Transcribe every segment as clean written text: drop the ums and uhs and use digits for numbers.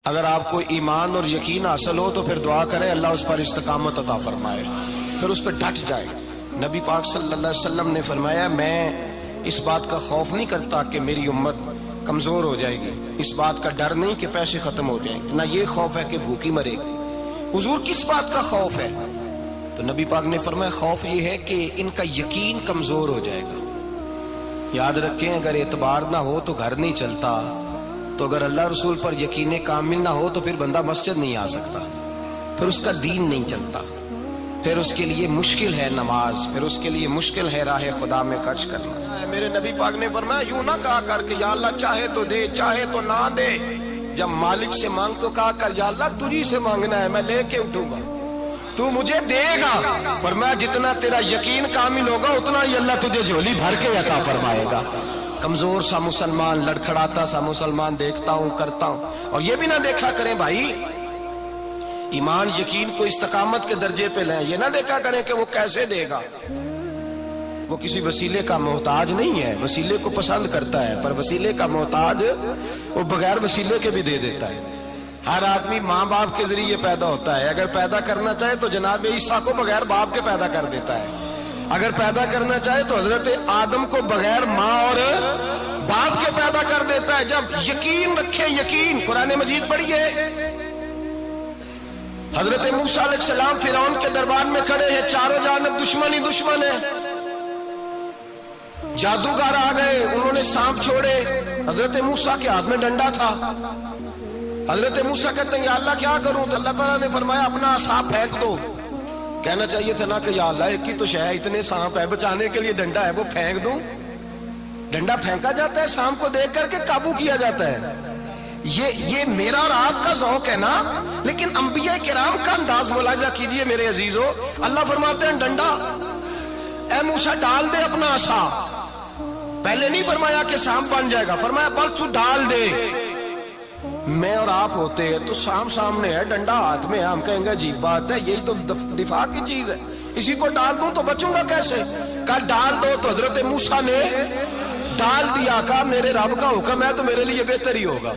اگر آپ کو ایمان اور یقین حاصل ہو تو پھر دعا کریں اللہ اس پر استقامت عطا فرمائے، پھر اس پہ ڈٹ جائے۔ نبی پاک صلی اللہ علیہ وسلم نے فرمایا میں اس بات کا خوف نہیں کرتا کہ میری امت کمزور ہو جائے گی، اس بات کا ڈر نہیں کہ پیسے ختم ہو جائیں گے، نہ یہ خوف ہے کہ بھوکی مرے گی۔ حضور کس بات کا خوف ہے؟ تو نبی پاک نے فرمایا خوف یہ ہے کہ ان کا یقین کمزور ہو جائے گا۔ یاد رکھیں اگر اعتبار نہ ہو تو گھر نہیں چلتا، تو اگر اللہ رسول پر یقین کامل نہ ہو تو پھر بندہ مسجد نہیں آ سکتا، پھر اس کا دین نہیں چلتا، پھر اس کے لیے مشکل ہے نماز، پھر اس کے لیے مشکل ہے راہ خدا میں خرچ کرنا۔ میرے نبی پاک نے فرمایا یوں نہ کہا کر کہ یا اللہ چاہے تو دے چاہے تو نہ دے، جب مالک سے مانگ تو کہا کر یا اللہ تجھی سے مانگنا ہے، میں لے کے اٹھوں گا، تو مجھے دے گا۔ فرمایا جتنا تیرا یقین کامل ہوگا اتنا ہی اللہ تجھے جھولی بھر کے عطا فرمائے گا۔ کمزور سا مسلمان، لڑکھڑاتا سا مسلمان دیکھتا ہوں کرتا ہوں، اور یہ بھی نہ دیکھا کریں بھائی ایمان یقین کو استقامت کے درجے پہ لیں، یہ نہ دیکھا کریں کہ وہ کیسے دے گا، وہ کسی وسیلے کا محتاج نہیں ہے، وسیلے کو پسند کرتا ہے، پر وسیلے کا محتاج وہ بغیر وسیلے کے بھی دے دیتا ہے۔ ہر آدمی ماں باپ کے ذریعے پیدا ہوتا ہے، اگر پیدا کرنا چاہے تو جناب عیسیٰ کو بغیر باپ کے پیدا کر دیتا ہے، اگر پیدا کرنا چاہے تو حضرت آدم کو بغیر ماں اور باپ کے پیدا کر دیتا ہے۔ جب یقین رکھیں، یقین قرآن مجید پڑھیے، حضرت موسیٰ علیہ السلام فرعون کے دربار میں کھڑے ہیں، چاروں جانب دشمن ہی دشمن ہے، جادوگر آ گئے، انہوں نے سانپ چھوڑے، حضرت موسیٰ کے ہاتھ میں ڈنڈا تھا، حضرت موسیٰ کہتے ہیں یا اللہ کیا کروں؟ تو اللہ تعالیٰ نے فرمایا اپنا عصا پھینک دو۔ کہنا چاہیے تھا نا کہ یا اللہ ایک ہی تو شے ہے، اتنے سانپ ہے، بچانے کے لیے ڈنڈا ہے وہ پھینک دوں؟ ڈنڈا پھینکا جاتا ہے، سانپ کو دیکھ کر کے قابو کیا جاتا ہے۔ یہ میرا اور آپ کا ذوق ہے نا، لیکن انبیاء کرام کا انداز ملاحظہ کیجئے میرے عزیزو۔ اللہ فرماتے ہیں ڈنڈا، اے موسیٰ ڈال دے اپنا عصا، پہلے نہیں فرمایا کہ سانپ بن جائے گا، فرمایا بس تو ڈال دے۔ میں اور آپ ہوتے ہیں تو سام سامنے ہے، ڈنڈا ہاتھ میں ہے، ہم کہیں گے عجیب بات ہے، یہی تو دفاع کی چیز ہے، اسی کو ڈال دوں تو بچوں گا کیسے؟ کہا ڈال دو، تو حضرت موسیٰ نے ڈال دیا، کہا میرے رب کا حکم ہے تو میرے لیے بہتر ہی ہوگا۔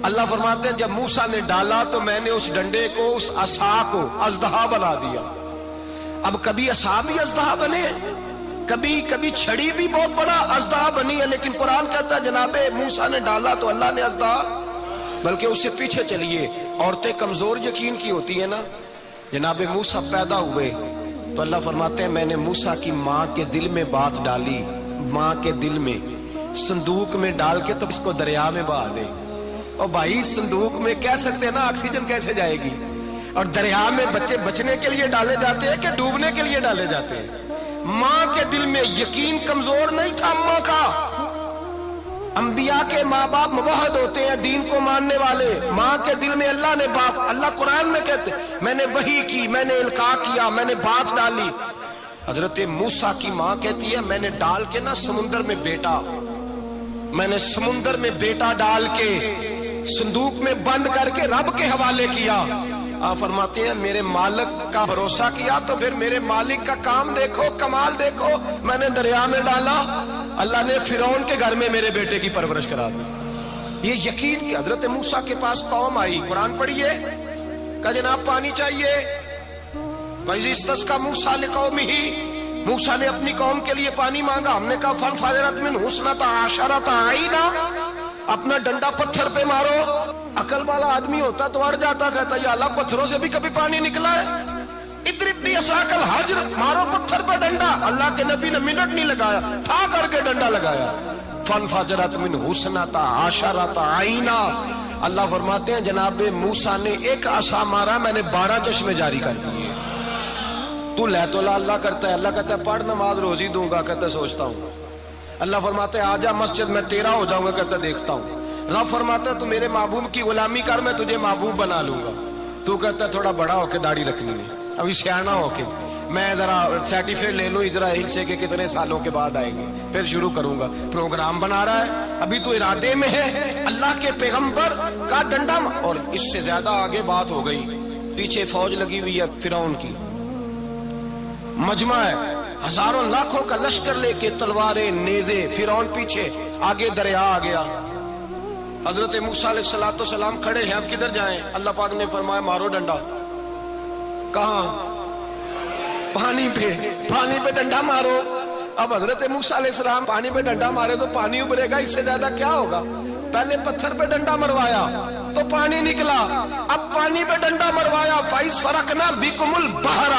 اللہ فرماتے ہیں جب موسیٰ نے ڈالا تو میں نے اس ڈنڈے کو، اس عصا کو اژدہا بنا دیا۔ اب کبھی عصا بھی اژدہا بنے، کبھی چھڑی بھی بہت بڑا اژدہا بنی ہے، لیکن قرآن کہتا ہے جناب موسیٰ نے ڈالا تو اللہ نے اژدہا، بلکہ اس سے پیچھے چلیے، عورتیں کمزور یقین کی ہوتی ہیں نا، جناب موسیٰ پیدا ہوئے تو اللہ فرماتے ہیں میں نے موسیٰ کی ماں کے دل میں بات ڈالی، ماں کے دل میں صندوق میں ڈال کے تو اس کو دریا میں بہا دے۔ اور بھائی صندوق میں کہہ سکتے ہیں نا آکسیجن کیسے جائے گی، اور دریا میں بچے بچنے کے لیے ڈالے جاتے ہیں کہ ڈوبنے کے لیے ڈالے جاتے ہیں؟ ماں کے دل میں یقین کمزور نہیں تھا ماں کا۔ انبیاء کے ماں باپ موحد ہوتے ہیں، دین کو ماننے والے، ماں کے دل میں اللہ نے بات، اللہ قرآن میں کہتے میں نے وحی کی، میں نے القاء کیا، میں نے بات ڈالی۔ حضرت موسیٰ کی ماں کہتی ہے میں نے ڈال کے نا سمندر میں بیٹا، میں نے سمندر میں بیٹا ڈال کے صندوق میں بند کر کے رب کے حوالے کیا۔ آپ فرماتے ہیں میرے مالک کا بھروسہ کیا تو پھر میرے مالک کا کام دیکھو، کمال دیکھو، میں نے دریا میں ڈالا، اللہ نے فرعون کے گھر میں میرے بیٹے کی پرورش کرا دی۔ یہ یقین کہ حضرت موسیٰ کے پاس قوم آئی، قرآن پڑھیے، کہ جناب پانی چاہیے، وَإِذِ اسْتَسْقَىٰ مُوسَىٰ لِقَوْمِهِ، موسیٰ نے اپنی قوم کے لیے پانی مانگا، ہم نے کہا فَانْفَجَرَتْ مِنْهُ اثْنَتَا عَشَرَةَ عَيْنًا، اپنا ڈنڈا پتھر پہ مارو۔ عقل والا آدمی ہوتا تو اڑ جاتا، کہتا یا اللہ پتھروں سے بھی کبھی پانی نکلا ہے؟ اضرب بعصاک الحجر، مارو پتھر پہ ڈنڈا۔ اللہ کے نبی نے منٹ نہیں لگایا، ٹھا کر کے ڈنڈا لگایا، فانفجرت منہ اثنتا عشرۃ عینا۔ اللہ فرماتے ہیں جناب موسیٰ نے ایک عصا مارا، میں نے 12 چشمے جاری کر دیے۔ تو لے تو لا اللہ کرتا ہے، اللہ کہتا ہے پڑھ نماز روزی دوں گا، کہتا ہے سوچتا ہوں۔ اللہ فرماتا ہے آجا مسجد میں تیرا ہو جاؤں گا، کہتا ہے دیکھتا ہوں۔ رب فرماتا ہے تو میرے محبوب کی غلامی کر، میں تجھے محبوب بنا لوں گا۔ تو کہتا ہے تھوڑا بڑا ہو کے داڑھی رکھنی ہے، ابھی سیانا ہو کے میں ذرا سرٹیفکیٹ لے لوں اسرائیل سے کہ کتنے سالوں کے بعد آئیں گے، پھر شروع کروں گا۔ پروگرام بنا رہا ہے، ابھی تو ارادے میں ہے۔ اللہ کے پیغمبر کا ڈنڈا، اور اس سے زیادہ آگے بات ہو گئی، پیچھے فوج لگی ہوئی ہے فرعون کی، مجمع ہے، ہزاروں لاکھوں کا لشکر لے کے، تلواریں نیزے، فرعون پیچھے، آگے دریا آ گیا۔ حضرت موسیٰ علیہ السلام کھڑے ہیں، اب کدھر جائیں؟ اللہ پاک نے فرمایا مارو ڈنڈا۔ کہاں؟ پانی پہ ڈنڈا مارو۔ اب حضرت موسیٰ علیہ السلام پانی پہ ڈنڈا مارے تو پانی ابھرے گا، اس سے زیادہ کیا ہوگا؟ پہلے پتھر پہ ڈنڈا مروایا تو پانی نکلا، اب پانی پہ ڈنڈا مروایا، فَإِذْ فَرَقْنَا بِكُمُ الْبَحْرَ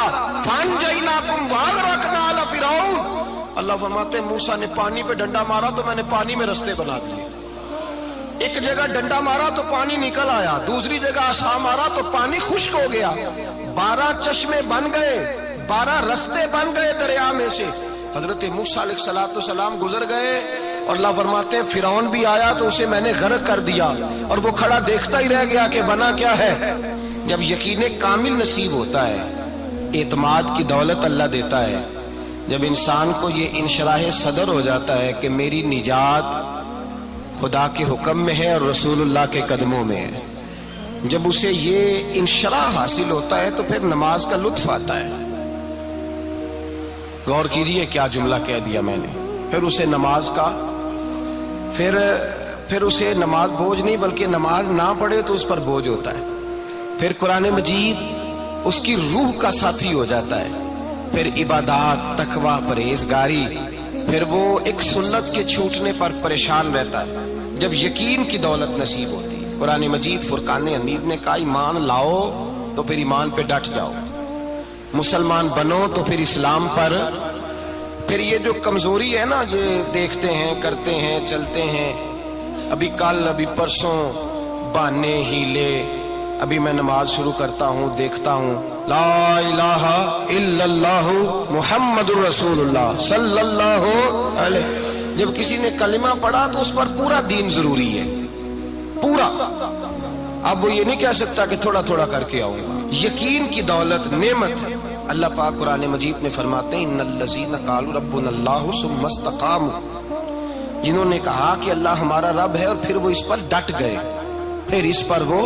فَأَنْجَيْنَاكُمْ وَأَغْرَقْنَا آلَ فِرْعَوْنَ۔ اللہ فرماتے ہیں موسیٰ نے پانی پہ ڈنڈا مارا تو میں نے پانی میں رستے بنا دیے۔ ایک جگہ ڈنڈا مارا تو پانی نکل آیا، دوسری جگہ عصا مارا تو پانی خشک ہو گیا، 12 چشمے بن گئے، 12 رستے بن گئے دریا میں سے۔ حضرت موسیٰ علیہ السلام گزر گئے اور اللہ فرماتے ہیں فرعون بھی آیا تو اسے میں نے غرق کر دیا، اور وہ کھڑا دیکھتا ہی رہ گیا کہ بنا کیا ہے۔ جب یقین کامل نصیب ہوتا ہے، اعتماد کی دولت اللہ دیتا ہے، جب انسان کو یہ انشراح صدر ہو جاتا ہے کہ میری نجات خدا کے حکم میں ہے اور رسول اللہ کے قدموں میں ہے، جب اسے یہ انشراح حاصل ہوتا ہے تو پھر نماز کا لطف آتا ہے۔ غور کیجئے کیا جملہ کہہ دیا میں نے۔ پھر اسے نماز کا پھر اسے نماز بوجھ نہیں بلکہ نماز نہ پڑھے تو اس پر بوجھ ہوتا ہے۔ پھر قرآن مجید اس کی روح کا ساتھی ہو جاتا ہے، پھر عبادات، تقوی، پرہیزگاری، پھر وہ ایک سنت کے چھوٹنے پر پریشان رہتا ہے جب یقین کی دولت نصیب ہوتی ہے۔ قرآن مجید فرقان حمید نے کہا ایمان لاؤ تو پھر ایمان پہ ڈٹ جاؤ، مسلمان بنو تو پھر اسلام پر۔ پھر یہ جو کمزوری ہے نا، یہ دیکھتے ہیں، کرتے ہیں، چلتے ہیں، ابھی کل ابھی پرسوں بہانے ہیلے، ابھی میں نماز شروع کرتا ہوں دیکھتا ہوں لا الہ الا اللہ محمد الرسول اللہ صلی اللہ علیہ۔ جب کسی نے کلمہ پڑھا تو اس پر پورا دین ضروری ہے، پورا۔ اب وہ یہ نہیں کہہ سکتا کہ تھوڑا تھوڑا کر کے آؤں گا۔ یقین کی دولت نعمت ہے۔ اللہ پاک قرآن مجید میں فرماتے ہیں ان الذین قالوا ربنا اللہ ثم استقاموا، جنہوں نے کہا کہ اللہ ہمارا رب ہے اور پھر وہ اس پر ڈٹ گئے، پھر اس پر وہ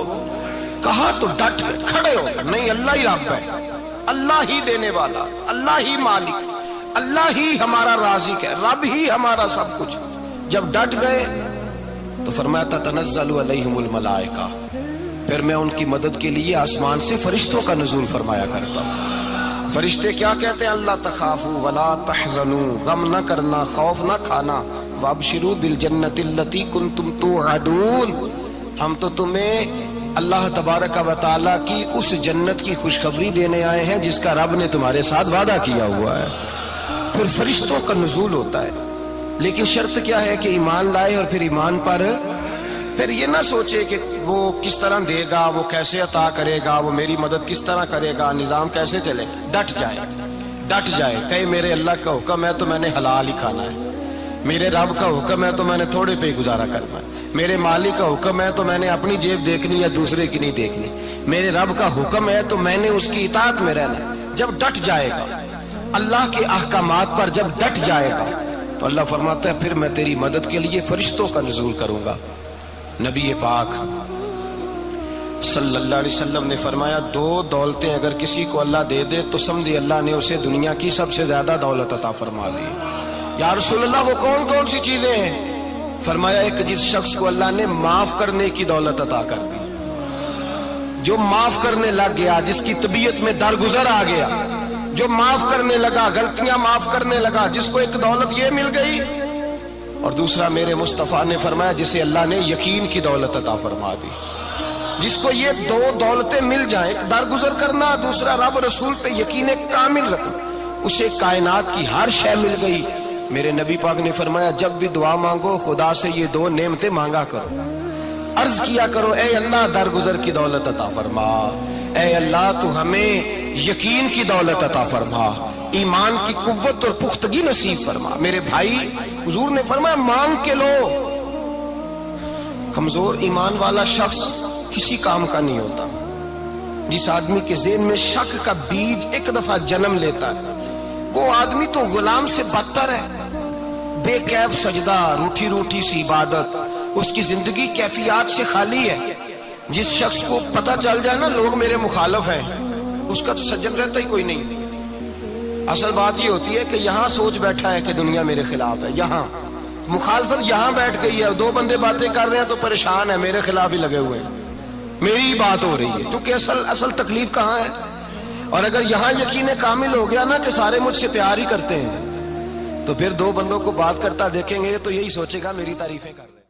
کہا تو ڈٹ گئے، کھڑے ہو گئے، نہیں اللہ ہی رب ہے، اللہ ہی دینے والا، اللہ ہی مالک، اللہ ہی ہمارا رازق ہے، رب ہی ہمارا سب کچھ۔ جب ڈٹ گئے تو فرمایا تتنزل علیہم الملائکہ، پھر میں ان کی مدد کے لیے آسمان سے فرشتوں کا نزول فرمایا کرتا ہوں۔ فرشتے کیا کہتے ہیں؟ اللہ تخافوا ولا تحزنوا، غم نہ کرنا، خوف نہ کھانا، وابشروا بالجنۃ التی کنتم توعدون، ہم تو تمہیں اللہ تبارک و تعالیٰ کی اس جنت کی خوشخبری دینے آئے ہیں جس کا رب نے تمہارے ساتھ وعدہ کیا ہوا ہے۔ پھر فرشتوں کا نزول ہوتا ہے، لیکن شرط کیا ہے کہ ایمان لائے، اور پھر ایمان پر پھر یہ نہ سوچے کہ وہ کس طرح دے گا، وہ کیسے عطا کرے گا، وہ میری مدد کس طرح کرے گا، نظام کیسے چلے۔ ڈٹ جائے کہے میرے اللہ کا حکم ہے تو میں نے حلال ہی کھانا ہے، میرے رب کا حکم ہے تو میں نے تھوڑے پہ ہی گزارا کرنا ہے، میرے مالک کا حکم ہے تو میں نے اپنی جیب دیکھنی یا دوسرے کی نہیں دیکھنی، میرے رب کا حکم ہے تو میں نے اس کی اطاعت میں رہنا۔ جب ڈٹ جائے گا اللہ کے احکامات پر، جب ڈٹ جائے گا تو اللہ فرماتا ہے پھر میں تیری مدد کے لیے فرشتوں کا نزول کروں گا۔ نبی پاک صلی اللہ علیہ وسلم نے فرمایا 2 دولتیں اگر کسی کو اللہ دے دے تو سمجھے اللہ نے اسے دنیا کی سب سے زیادہ دولت عطا فرما دی۔ یا رسول اللہ وہ کون کون سی چیزیں ہیں؟ فرمایا ایک جس شخص کو اللہ نے معاف کرنے کی دولت عطا کر دی، جو معاف کرنے لگ گیا، جس کی طبیعت میں درگزر آ گیا، جو معاف کرنے لگا، غلطیاں معاف کرنے لگا، جس کو ایک دولت یہ مل گئی۔ اور دوسرا میرے مصطفیٰ نے فرمایا جسے اللہ نے یقین کی دولت عطا فرما دی، جس کو یہ 2 دولتیں مل جائیں، ایک درگزر کرنا، دوسرا رب رسول پہ یقین کامل رکھنا، اسے کائنات کی ہر شے مل گئی۔ میرے نبی پاک نے فرمایا جب بھی دعا مانگو خدا سے یہ 2 نعمتیں مانگا کرو، عرض کیا کرو اے اللہ درگزر کی دولت عطا فرما، اے اللہ تو ہمیں یقین کی دولت عطا فرما، ایمان کی قوت اور پختگی نصیب فرما۔ میرے بھائی حضور نے فرمایا مانگ کے لو۔ کمزور ایمان والا شخص کسی کام کا نہیں ہوتا۔ جس آدمی کے ذہن میں شک کا بیج ایک دفعہ جنم لیتا ہے وہ آدمی تو غلام سے بدتر ہے، بے کیف سجدہ، روٹھی روٹھی سی عبادت، اس کی زندگی کیفیات سے خالی ہے۔ جس شخص کو پتہ چل جائے نا لوگ میرے مخالف ہیں، اس کا تو سجن رہتا ہی کوئی نہیں۔ اصل بات یہ ہوتی ہے کہ یہاں سوچ بیٹھا ہے کہ دنیا میرے خلاف ہے، یہاں مخالفت یہاں بیٹھ گئی ہے، دو بندے باتیں کر رہے ہیں تو پریشان ہے، میرے خلاف ہی لگے ہوئے ہیں، میری ہی بات ہو رہی ہے، کیونکہ اصل تکلیف کہاں ہے؟ اور اگر یہاں یقین کامل ہو گیا نا کہ سارے مجھ سے پیار ہی کرتے ہیں، تو پھر دو بندوں کو بات کرتا دیکھیں گے تو یہی سوچے گا میری تعریفیں کر رہے ہیں۔